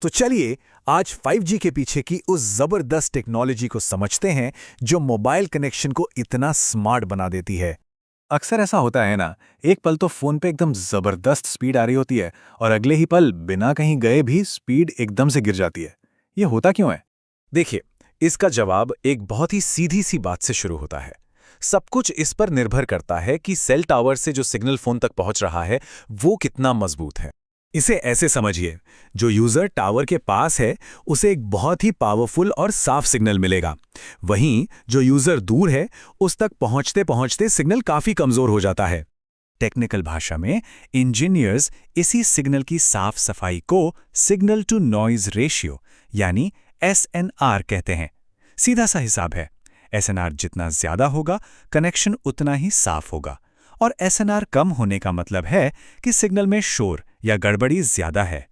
तो चलिए आज 5G के पीछे की उस जबरदस्त टेक्नोलॉजी को समझते हैं जो मोबाइल कनेक्शन को इतना स्मार्ट बना देती है। अक्सर ऐसा होता है ना। एक पल तो फोन पे एकदम जबरदस्त स्पीड आ रही होती है और अगले ही पल बिना कहीं गए भी स्पीड एकदम से गिर जाती है। ये होता क्यों है? देखिए, इसका जवाब एक बहुत ही सीधी सी बात से शुरू होता है। सब कुछ इस पर निर्भर करता है कि सेल टावर से जो सिग्नल फोन तक पहुंच रहा है वो कितना मजबूत है। इसे ऐसे समझिए, जो यूजर टावर के पास है उसे एक बहुत ही पावरफुल और साफ सिग्नल मिलेगा। वहीं जो यूजर दूर है उस तक पहुंचते पहुंचते सिग्नल काफी कमजोर हो जाता है। टेक्निकल भाषा में इंजीनियर्स इसी सिग्नल की साफ सफाई को सिग्नल टू नॉइज रेशियो यानी SNR कहते हैं। सीधा सा हिसाब है, SNR जितना ज्यादा होगा कनेक्शन उतना ही साफ होगा, और SNR कम होने का मतलब है कि सिग्नल में शोर या गड़बड़ी ज्यादा है।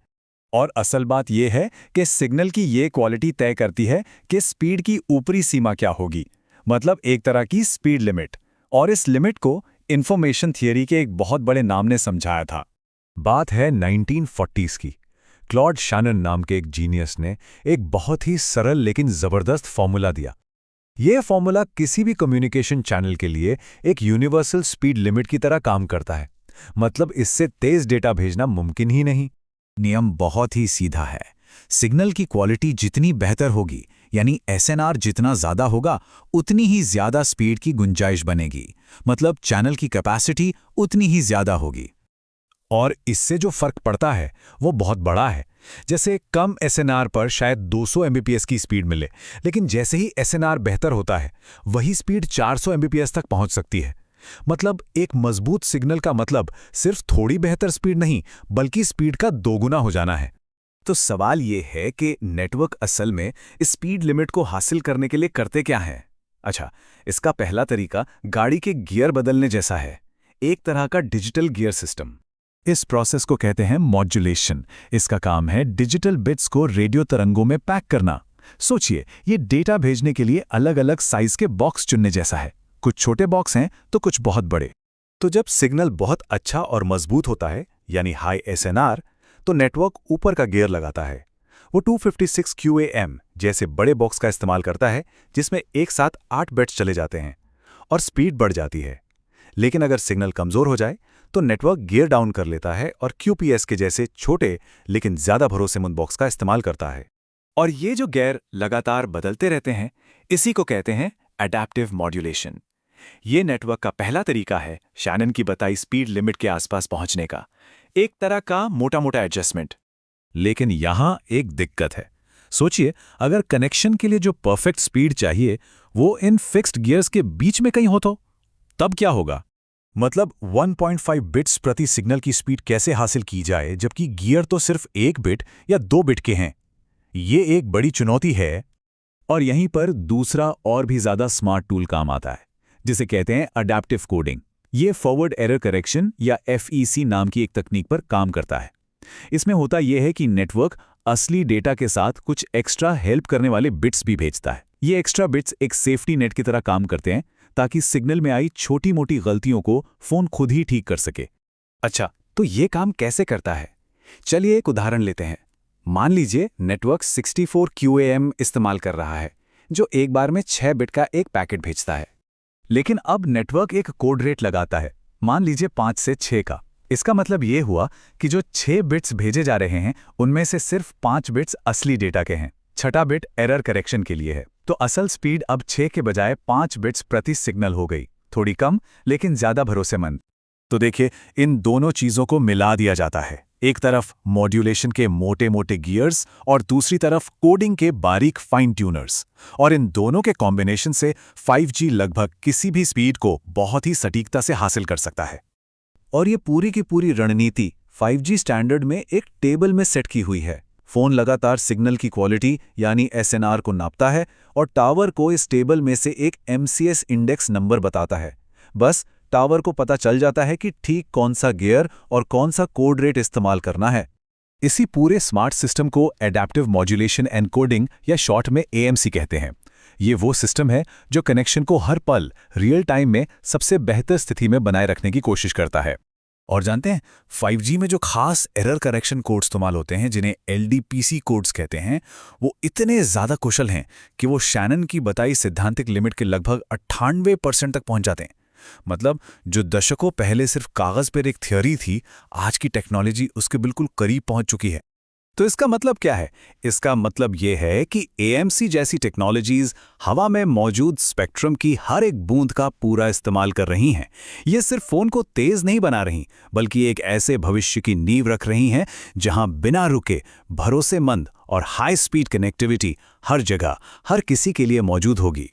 और असल बात यह है कि सिग्नल की ये क्वालिटी तय करती है कि स्पीड की ऊपरी सीमा क्या होगी, मतलब एक तरह की स्पीड लिमिट। और इस लिमिट को इंफॉर्मेशन थियरी के एक बहुत बड़े नाम ने समझाया था। बात है 1940s की। क्लॉड शैनन नाम के एक जीनियस ने एक बहुत ही सरल लेकिन जबरदस्त फॉर्मूला दिया। यह फॉर्मूला किसी भी कम्युनिकेशन चैनल के लिए एक यूनिवर्सल स्पीड लिमिट की तरह काम करता है, मतलब इससे तेज डेटा भेजना मुमकिन ही नहीं। नियम बहुत ही सीधा है। सिग्नल की क्वालिटी जितनी बेहतर होगी, यानी SNR जितना ज्यादा होगा, उतनी ही ज्यादा स्पीड की गुंजाइश बनेगी, मतलब चैनल की कैपेसिटी उतनी ही ज्यादा होगी। और इससे जो फर्क पड़ता है वो बहुत बड़ा है। जैसे कम SNR पर शायद 200 Mbps की स्पीड मिले, लेकिन जैसे ही SNR बेहतर होता है वही स्पीड 400 Mbps तक पहुंच सकती है। मतलब एक मजबूत सिग्नल का मतलब सिर्फ थोड़ी बेहतर स्पीड नहीं, बल्कि स्पीड का दोगुना हो जाना है। तो सवाल ये है कि नेटवर्क असल में इस स्पीड लिमिट को हासिल करने के लिए करते क्या हैं? अच्छा, इसका पहला तरीका गाड़ी के गियर बदलने जैसा है, एक तरह का डिजिटल गियर सिस्टम। इस प्रोसेस को कहते हैं मॉड्यूलेशन। इसका काम है डिजिटल बिट्स को रेडियो तरंगों में पैक करना। सोचिए, ये डेटा भेजने के लिए अलग अलग साइज के बॉक्स चुनने जैसा है। कुछ छोटे बॉक्स हैं तो कुछ बहुत बड़े। तो जब सिग्नल बहुत अच्छा और मजबूत होता है, यानी हाई SNR, तो नेटवर्क ऊपर का गियर लगाता है। वो 256 QAM जैसे बड़े बॉक्स का इस्तेमाल करता है, जिसमें एक साथ 8 बिट्स चले जाते हैं और स्पीड बढ़ जाती है। लेकिन अगर सिग्नल कमजोर हो जाए तो नेटवर्क गियर डाउन कर लेता है और QPS के जैसे छोटे लेकिन ज्यादा भरोसेमंद बॉक्स का इस्तेमाल करता है। और ये जो गियर लगातार बदलते रहते हैं, इसी को कहते हैं एडैप्टिव मॉड्यूलेशन। ये नेटवर्क का पहला तरीका है शैनन की बताई स्पीड लिमिट के आसपास पहुंचने का, एक तरह का मोटा मोटा एडजस्टमेंट। लेकिन यहां एक दिक्कत है। सोचिए, अगर कनेक्शन के लिए जो परफेक्ट स्पीड चाहिए वो इन फिक्स्ड गियर्स के बीच में कहीं हो तो तब क्या होगा? मतलब 1.5 बिट्स प्रति सिग्नल की स्पीड कैसे हासिल की जाए जबकि गियर तो सिर्फ 1 बिट या 2 बिट के हैं? ये एक बड़ी चुनौती है। और यहीं पर दूसरा और भी ज्यादा स्मार्ट टूल काम आता है, जिसे कहते हैं अडैप्टिव कोडिंग। ये फॉरवर्ड एरर करेक्शन या FEC नाम की एक तकनीक पर काम करता है। इसमें होता यह है कि नेटवर्क असली डेटा के साथ कुछ एक्स्ट्रा हेल्प करने वाले बिट्स भी भेजता है। ये एक्स्ट्रा बिट्स एक सेफ्टी नेट की तरह काम करते हैं, ताकि सिग्नल में आई छोटी मोटी गलतियों को फोन खुद ही ठीक कर सके। अच्छा, तो ये काम कैसे करता है? चलिए एक उदाहरण लेते हैं। मान लीजिए नेटवर्क 64 QAM इस्तेमाल कर रहा है, जो एक बार में 6 बिट का एक पैकेट भेजता है। लेकिन अब नेटवर्क एक कोड रेट लगाता है, मान लीजिए 5 से 6 का। इसका मतलब ये हुआ कि जो 6 बिट्स भेजे जा रहे हैं उनमें से सिर्फ 5 बिट्स असली डेटा के हैं, छठा बिट एरर करेक्शन के लिए है। तो असल स्पीड अब 6 के बजाय 5 बिट्स प्रति सिग्नल हो गई, थोड़ी कम लेकिन ज्यादा भरोसेमंद। तो देखिए, इन दोनों चीजों को मिला दिया जाता है। एक तरफ मॉड्यूलेशन के मोटे मोटे गियर्स और दूसरी तरफ कोडिंग के बारीक फाइन ट्यूनर्स, और इन दोनों के कॉम्बिनेशन से 5G लगभग किसी भी स्पीड को बहुत ही सटीकता से हासिल कर सकता है। और ये पूरी की पूरी रणनीति 5G स्टैंडर्ड में एक टेबल में सेट की हुई है। फोन लगातार सिग्नल की क्वालिटी यानी SNR को नापता है और टावर को इस टेबल में से एक MCS इंडेक्स नंबर बताता है। बस टावर को पता चल जाता है कि ठीक कौन सा गियर और कौन सा कोड रेट इस्तेमाल करना है। इसी पूरे स्मार्ट सिस्टम को एडैप्टिव मॉड्यूलेशन एनकोडिंग या शॉर्ट में AMC कहते हैं। ये वो सिस्टम है जो कनेक्शन को हर पल रियल टाइम में सबसे बेहतर स्थिति में बनाए रखने की कोशिश करता है। और जानते हैं 5G में जो खास एरर करेक्शन कोड्स इस्तेमाल होते हैं जिन्हें LDPC कोड्स कहते हैं, वो इतने ज़्यादा कुशल हैं कि वो शैनन की बताई सैद्धांतिक लिमिट के लगभग 98% तक पहुंच जाते हैं। मतलब जो दशकों पहले सिर्फ कागज़ पर एक थ्योरी थी, आज की टेक्नोलॉजी उसके बिल्कुल करीब पहुंच चुकी है। तो इसका मतलब क्या है? इसका मतलब ये है कि AMC जैसी टेक्नोलॉजीज हवा में मौजूद स्पेक्ट्रम की हर एक बूंद का पूरा इस्तेमाल कर रही हैं। ये सिर्फ फोन को तेज नहीं बना रही, बल्कि एक ऐसे भविष्य की नींव रख रही हैं जहां बिना रुके भरोसेमंद और हाई स्पीड कनेक्टिविटी हर जगह, हर किसी के लिए मौजूद होगी।